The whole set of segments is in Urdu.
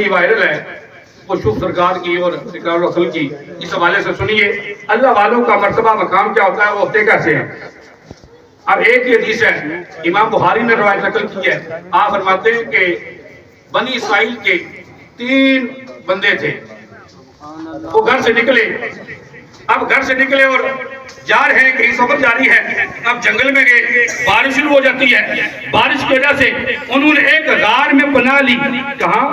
وائرل ہے وہ شوف سرکار کی اور ذکر رسول کی، اس حوالے سے سنیے اللہ والوں کا مرتبہ مقام کیا ہوتا ہے، وہ ہوتے کیسے ہیں۔ اب ایک یہ حدیث ہے امام بخاری نے روایت نقل کی ہے، آپ فرماتے ہیں کہ بنی اسرائیل کے 3 بندے تھے، وہ گھر سے نکلے، اب گھر سے نکلے اور جا رہے ہیں، کہیں سفر جاری ہے، اب جنگل میں گئے، بارش شروع ہو جاتی ہے، بارش کی وجہ سے انہوں نے ایک غار میں پناہ لی۔ کہاں؟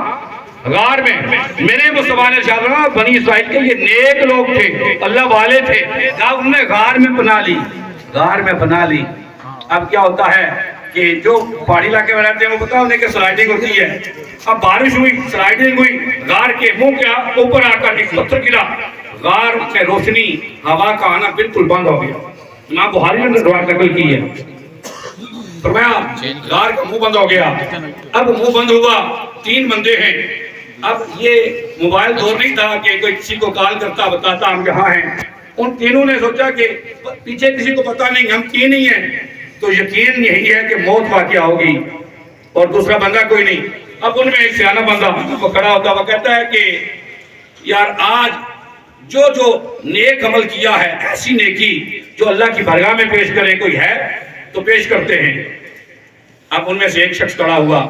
غار میں۔ میرے مصطفیٰ نے ارشاد فرمایا بنی اسرائیل کے یہ نیک لوگ تھے، اللہ والے تھے، انہوں نے غار میں پناہ لی، غار میں پناہ لی۔ اب کیا ہوتا ہے کہ جو پہاڑی علاقے میں رہتے ہیں وہ پتہ انہیں کہ سلائیڈنگ ہوتی ہے، اب بارش ہوئی، سلائیڈنگ ہوئی، غار کے منہ کے اوپر آ کر ایک پتھر گرا، غار سے روشنی ہوا کا آنا بالکل بند ہو گیا۔ امام بخاری نے روایت نقل کی ہے، فرمایا غار کا منہ بند ہو گیا۔ اب منہ بند ہوا، 3 بندے ہیں، اب یہ موبائل دور نہیں تھا کہ کوئی کسی کو کال کرتا بتاتا ہم یہاں ہیں۔ ان تینوں نے سوچا کہ پیچھے کسی کو پتا نہیں، ہم 3 ہی ہیں، تو یقین یہی ہے کہ موت واقعہ ہوگی اور دوسرا بندہ کوئی نہیں۔ اب ان میں ایک سیانہ بندہ وہ کھڑا ہوتا، وہ کہتا ہے کہ یار آج جو نیک عمل کیا ہے، ایسی نیکی جو اللہ کی بارگاہ میں پیش کرے، کوئی ہے تو پیش کرتے ہیں۔ اب ان میں سے ایک شخص کھڑا ہوا،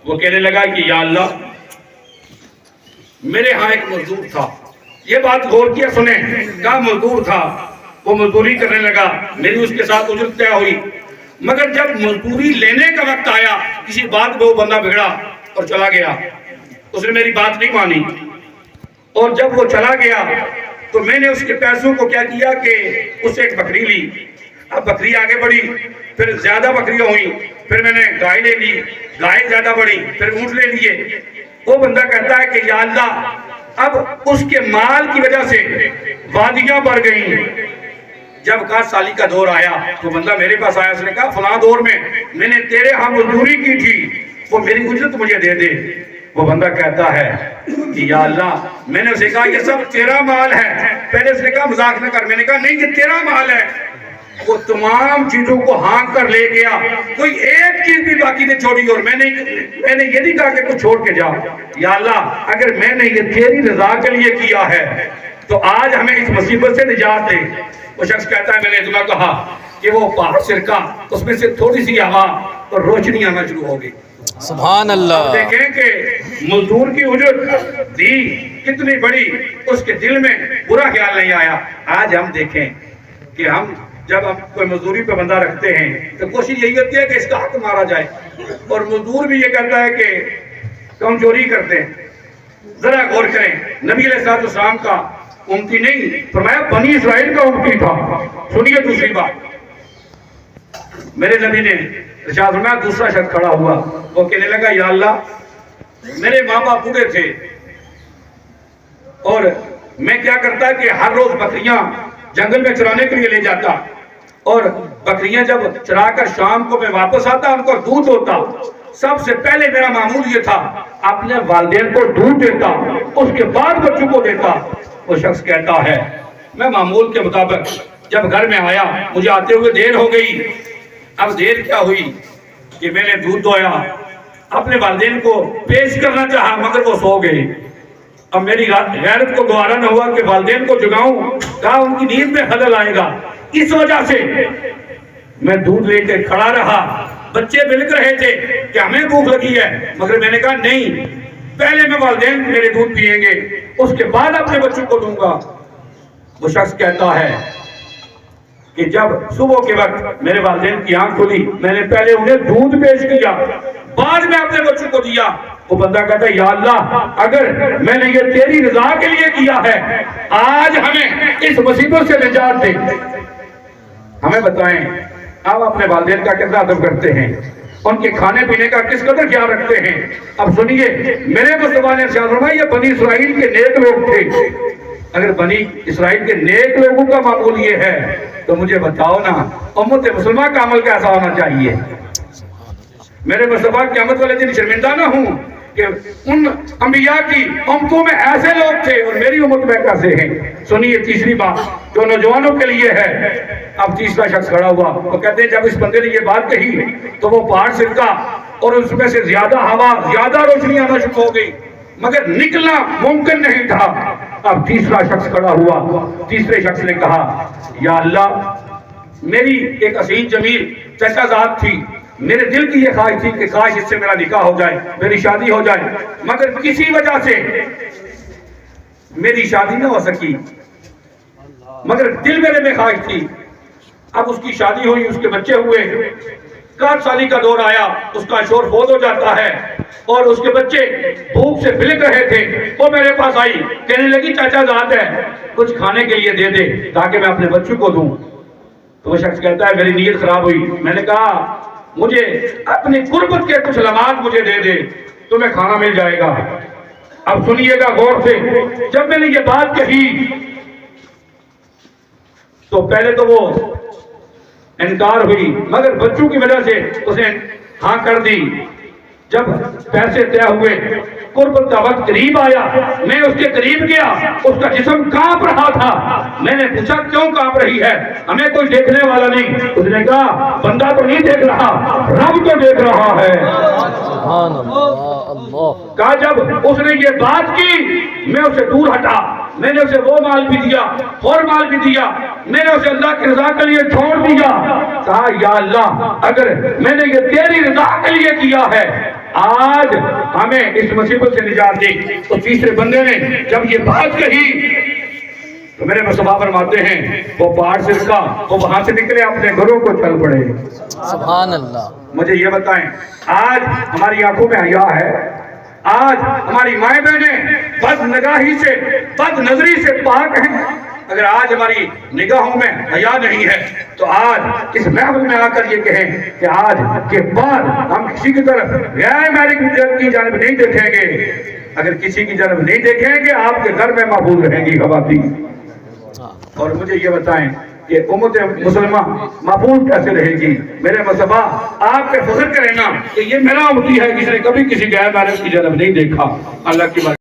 وہ کہنے لگا کہ یا اللہ میرے ہاں ایک مزدور تھا، یہ بات غور کیا سنیں، کہا مزدور تھا، وہ مزدوری کرنے لگا، میری اس کے ساتھ اجرت طے ہوئی، مگر جب مزدوری لینے کا وقت آیا کسی بات پہ وہ بندہ بگڑا اور چلا گیا، اس نے میری بات نہیں مانی، اور جب وہ چلا گیا تو میں نے اس کے پیسوں کو کیا کیا کہ اس سے ایک بکری لی۔ اب بکری آگے بڑھی، پھر زیادہ بکریاں ہوئیں، پھر میں نے گائے لے لی، گائے زیادہ بڑھی، پھر اونٹ لے لیے۔ وہ بندہ کہتا ہے کہ یا اللہ اب اس کے مال کی وجہ سے وادیاں بڑھ گئیں۔ جب 61 سالی کا دور آیا تو بندہ میرے پاس آیا، اس نے کہا فلاں دور میں نے تیرے ہاں مزدوری کی تھی، وہ میری اجرت مجھے دے دے۔ وہ بندہ کہتا ہے کہ یا اللہ میں نے اسے کہا یہ سب تیرا مال ہے، پہلے اس نے کہا مذاق نہ کر، میں نے کہا نہیں یہ تیرا مال ہے۔ وہ تمام چیزوں کو ہانک کر لے گیا، کوئی ایک چیز بھی باقی نہیں چھوڑی، اور میں نے یہ نہیں کہا کہ کچھ چھوڑ کے جا۔ یا اللہ اگر میں نے یہ تیری رضا کے لیے کیا ہے تو آج ہمیں اس مصیبت سے نجات دے۔ وہ شخص کہتا ہے میں نے اتنا کہا کہ وہ پہاڑ سرکا، اس میں سے تھوڑی سی ہوا اور روشنی آنا شروع ہو گئی۔ سبحان اللہ۔ دیکھیں کہ مزدور کی اجرت دی کتنی بڑی، اس کے دل میں برا خیال نہیں آیا۔ آج ہم دیکھیں کہ ہم جب ہم کوئی مزدوری پہ بندہ رکھتے ہیں تو کوشش یہی ہوتی ہے کہ اس کا حق مارا جائے، اور مزدور بھی یہ کہتا ہے کہ ہم چوری کرتے ہیں۔ ذرا غور کریں، نبی علیہ السلام کا امتی نہیں، فرمایا بنی اسرائیل کا امتی تھا۔ سنیے دوسری بات، میرے نبی نے ارشاد فرمایا دوسرا شخص کھڑا ہوا، وہ کہنے لگا یا اللہ میرے ماں باپ بوڑھے تھے اور میں کیا کرتا کہ ہر روز بکریاں جنگل میں چرانے کے لیے لے جاتا، اور بکریاں جب چرا کر شام کو میں واپس آتا ان کو دودھ ہوتا، سب سے پہلے میرا معمول یہ تھا اپنے والدین کو دودھ دیتا، اس کے بعد بچوں کو دیتا۔ وہ شخص کہتا ہے میں معمول کے مطابق جب گھر میں آیا مجھے آتے ہوئے دیر ہو گئی، اب دیر کیا ہوئی کہ میں نے دودھ دویا، اپنے والدین کو پیش کرنا چاہا مگر وہ سو گئے۔ اب میری غیرت کو گوارا نہ ہوا کہ والدین کو جگاؤں، کہا ان کی نیند میں خلل آئے گا، اس وجہ سے میں دودھ لے کے کھڑا رہا۔ بچے بلک رہے تھے کہ ہمیں بھوک لگی ہے، مگر میں نے کہا نہیں، پہلے میں والدین میرے دودھ پیئیں گے، اس کے بعد اپنے بچوں کو دوں گا۔ وہ شخص کہتا ہے کہ جب صبح کے وقت میرے والدین کی آنکھ کھلی، میں نے پہلے انہیں دودھ پیش کیا، بعد میں اپنے بچوں کو دیا۔ وہ بندہ کہتا ہے یا اللہ اگر میں نے یہ تیری رضا کے لیے کیا ہے، آج ہمیں اس مصیبت سے نجات دے۔ ہمیں بتائیں آپ اپنے والدین کا کتنا ادب کرتے ہیں، ان کے کھانے پینے کا کس قدر خیال رکھتے ہیں۔ اب سنیے میرے مصطفیٰ نے ارشاد فرمایا یہ بنی اسرائیل کے نیک لوگ تھے۔ اگر بنی اسرائیل کے نیک لوگوں کا معمول یہ ہے تو مجھے بتاؤ نا امت مسلمہ کا عمل کیسا ہونا چاہیے۔ میرے مصطفیٰ قیامت والے دن شرمندہ نہ ہوں کہ ان انبیاء کی امتوں میں ایسے لوگ تھے اور میری امت میں کیسے ہیں۔ سنیے تیسری بات جو نوجوانوں کے لیے ہے۔ اب تیسرا شخص کھڑا ہوا، وہ کہتے ہیں جب اس بندے نے یہ بات کہی تو وہ پہاڑ سرکا اور اس میں سے زیادہ ہوا، زیادہ روشنی آنا شروع ہو گئی۔ مگر نکلنا ممکن نہیں تھا۔ اب تیسرا شخص کھڑا ہوا، تیسرے شخص نے کہا یا اللہ، میری ایک عزیز جمیل چچا زاد تھی، میرے دل کی یہ خواہش تھی کہ کاش اس سے میرا نکاح ہو جائے، میری شادی ہو جائے، مگر کسی وجہ سے میری شادی نہ ہو سکی، مگر دل میرے میں خواہش تھی۔ اب اس کی شادی ہوئی، اس کے بچے ہوئے، 60 سالی کا دور آیا، اس کا شوہر فوت ہو جاتا ہے اور اس کے بچے بھوک سے بلک رہے تھے۔ وہ میرے پاس آئی، کہنے لگی چاچا ذات ہے، کچھ کھانے کے لیے دے دے تاکہ میں اپنے بچوں کو دوں۔ تو وہ شخص کہتا ہے میری نیت خراب ہوئی، میں نے کہا مجھے اپنی قربت کے کچھ لمحات مجھے دے دے، تمہیں کھانا مل جائے گا۔ اب سنیے گا غور سے، جب میں نے یہ بات کہی تو پہلے تو وہ انکار ہوئی، مگر بچوں کی وجہ سے اس نے ہاں کر دی۔ جب پیسے طے ہوئے، قربت کا وقت قریب آیا، میں اس کے قریب گیا، اس کا جسم کانپ رہا تھا۔ میں نے پوچھا کیوں کانپ رہی ہے؟ ہمیں کوئی دیکھنے والا نہیں۔ اس نے کہا بندہ تو نہیں دیکھ رہا، رب تو دیکھ رہا ہے۔ سبحان اللہ۔ کہا جب اس نے یہ بات کی، میں اسے دور ہٹا، میں نے اسے وہ مال بھی دیا اور مال بھی دیا، میں نے اسے اللہ کی رضا کے لیے چھوڑ دیا۔ کہا یا اللہ، اگر میں نے یہ تیری رضا کے لیے کیا ہے، آج ہمیں اس مصیبت سے نجات دے۔ تو تیسرے بندے نے جب یہ بات کہی تو میرے مصطفیٰ فرماتے ہیں وہ پہاڑ سے رکا، وہ وہاں سے نکلے، اپنے گھروں کو چل پڑے۔ سبحان اللہ۔ مجھے یہ بتائیں، آج ہماری آنکھوں میں حیا ہے؟ آج ہماری مائیں بہنیں بد نگاہی سے، بد نظری سے پاک ہیں؟ اگر آج ہماری نگاہوں میں حیا نہیں ہے تو آج اس محفل میں آ کر یہ کہیں کہ آج کے بعد ہم کسی کی طرف غیر محرم کی جانب نہیں دیکھیں گے۔ اگر کسی کی جانب نہیں دیکھیں گے، آپ کے گھر میں محفوظ رہیں گی خواتین۔ اور مجھے یہ بتائیں کہ امت مسلمہ محفوظ کیسے رہے گی؟ میرے مصطفیٰ آپ پہ فخر کریں نا کہ یہ میرا امتی ہے، جس نے کبھی کسی غیر محرم کی جانب نہیں دیکھا۔ اللہ کی بات